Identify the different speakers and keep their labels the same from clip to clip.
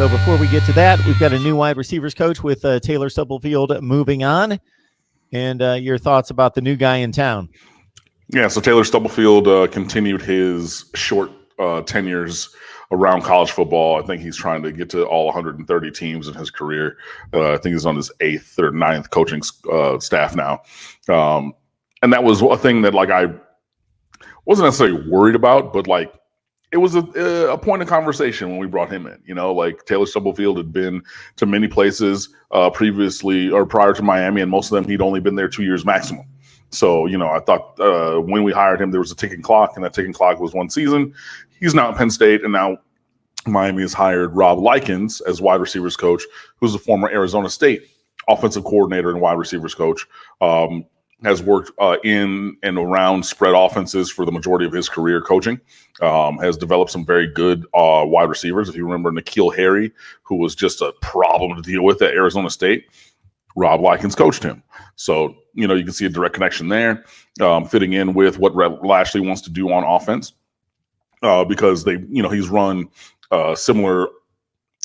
Speaker 1: So before we get to that, we've got a new wide receivers coach with Taylor Stubblefield moving on. And your thoughts about the new guy in town?
Speaker 2: Yeah, so Taylor Stubblefield continued his short tenures around college football. I think he's trying to get to all 130 teams in his career. I think he's on his 8th or 9th coaching staff now. And that was a thing that I wasn't necessarily worried about, but it was a point of conversation when we brought him in. Taylor Stubblefield had been to many places previously or prior to Miami, and most of them he'd only been there 2 years maximum. So, I thought when we hired him, there was a ticking clock, and that ticking clock was one season. He's now at Penn State, and now Miami has hired Rob Likens as wide receivers coach, who's a former Arizona State offensive coordinator and wide receivers coach. Has worked in and around spread offenses for the majority of his career coaching, has developed some very good wide receivers. If you remember N'Keal Harry, who was just a problem to deal with at Arizona State, Rob Likens coached him. So, you can see a direct connection there, fitting in with what Lashley wants to do on offense because he's run similar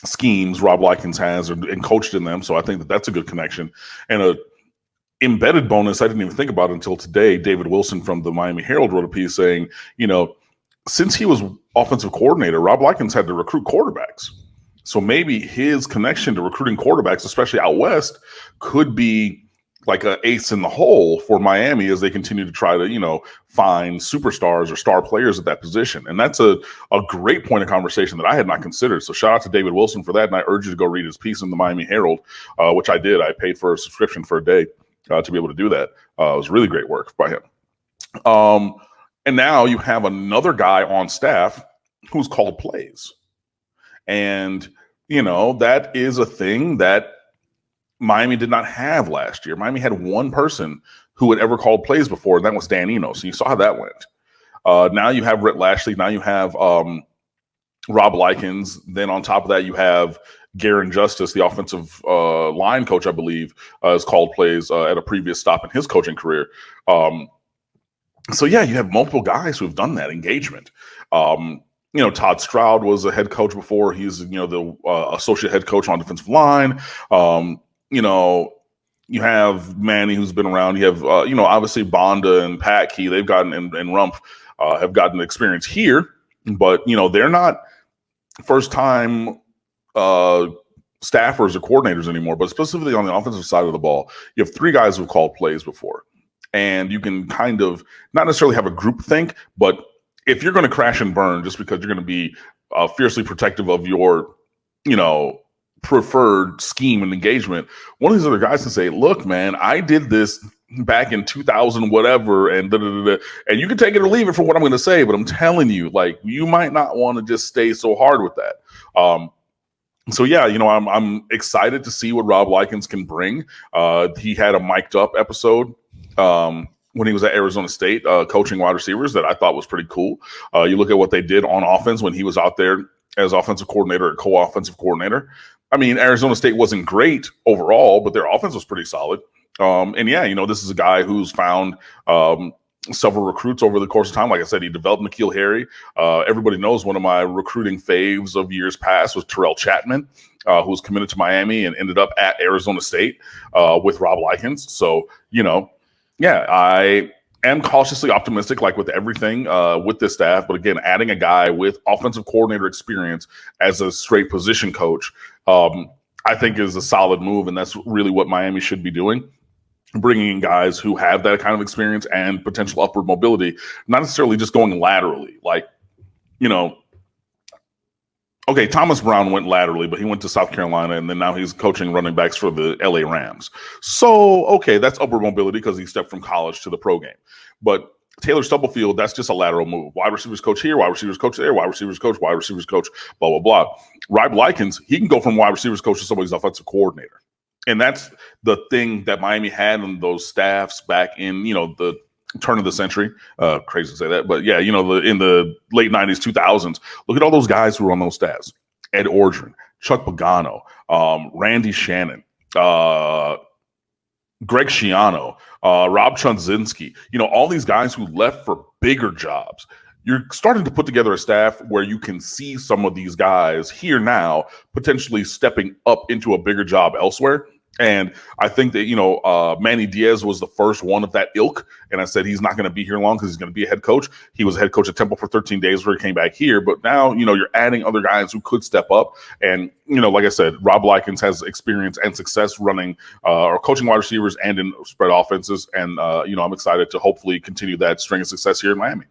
Speaker 2: schemes Rob Likens has and coached in them. So I think that's a good connection. And a embedded bonus I didn't even think about until today. David Wilson from the Miami Herald wrote a piece saying, since he was offensive coordinator, Rob Likens had to recruit quarterbacks. So maybe his connection to recruiting quarterbacks, especially out west, could be like an ace in the hole for Miami as they continue to try to, find superstars or star players at that position. And that's a great point of conversation that I had not considered. So shout out to David Wilson for that. And I urge you to go read his piece in the Miami Herald, which I did. I paid for a subscription for a day to be able to do that. It was really great work by him. And now you have another guy on staff who's called plays. And, that is a thing that Miami did not have last year. Miami had one person who had ever called plays before, and that was Dan Eno. So you saw how that went. Now you have Rhett Lashley. Now you have Rob Likens. Then on top of that, you have Garen Justice, the offensive line coach, I believe, has called plays at a previous stop in his coaching career. So, yeah, you have multiple guys who have done that engagement. Todd Stroud was a head coach before. He's, the associate head coach on defensive line. You have Manny, who's been around. You have, obviously Bonda and Pat Key. They've gotten, and Rumpf have gotten experience here. But, they're not first-time staffers or coordinators anymore, but specifically on the offensive side of the ball, you have 3 guys who've called plays before. And you can kind of not necessarily have a group think, but if you're going to crash and burn just because you're going to be fiercely protective of your, preferred scheme and engagement, one of these other guys can say, look, man, I did this back in 2000, whatever, and and you can take it or leave it for what I'm going to say, but I'm telling you, you might not want to just stay so hard with that. So yeah, I'm excited to see what Rob Likens can bring. He had a mic'd up episode when he was at Arizona State coaching wide receivers that I thought was pretty cool. You look at what they did on offense when he was out there as offensive coordinator or co-offensive coordinator. I mean, Arizona State wasn't great overall, but their offense was pretty solid. And yeah, this is a guy who's found several recruits over the course of time. Like I said, he developed N'Keal Harry. Everybody knows one of my recruiting faves of years past was Terrell Chapman, who was committed to Miami and ended up at Arizona State with Rob Likens. So, yeah, I am cautiously optimistic, like with everything with this staff. But again, adding a guy with offensive coordinator experience as a straight position coach, I think is a solid move. And that's really what Miami should be doing. Bringing in guys who have that kind of experience and potential upward mobility, not necessarily just going laterally. Okay, Thomas Brown went laterally, but he went to South Carolina, and then now he's coaching running backs for the LA Rams. So, okay, that's upward mobility because he stepped from college to the pro game. But Taylor Stubblefield, that's just a lateral move. Wide receivers coach here, wide receivers coach there, wide receivers coach, blah, blah, blah. Rob Likens, he can go from wide receivers coach to somebody's offensive coordinator. And that's the thing that Miami had on those staffs back in, the turn of the century. Crazy to say that. But yeah, in the late 90s, 2000s, look at all those guys who were on those staffs. Ed Ordron, Chuck Pagano, Randy Shannon, Greg Schiano, Rob Chudzinski, all these guys who left for bigger jobs. you're starting to put together a staff where you can see some of these guys here now potentially stepping up into a bigger job elsewhere. And I think that, Manny Diaz was the first one of that ilk. And I said he's not going to be here long because he's going to be a head coach. He was a head coach at Temple for 13 days before he came back here. But now, you're adding other guys who could step up. And, like I said, Rob Likens has experience and success running or coaching wide receivers and in spread offenses. And, I'm excited to hopefully continue that string of success here in Miami.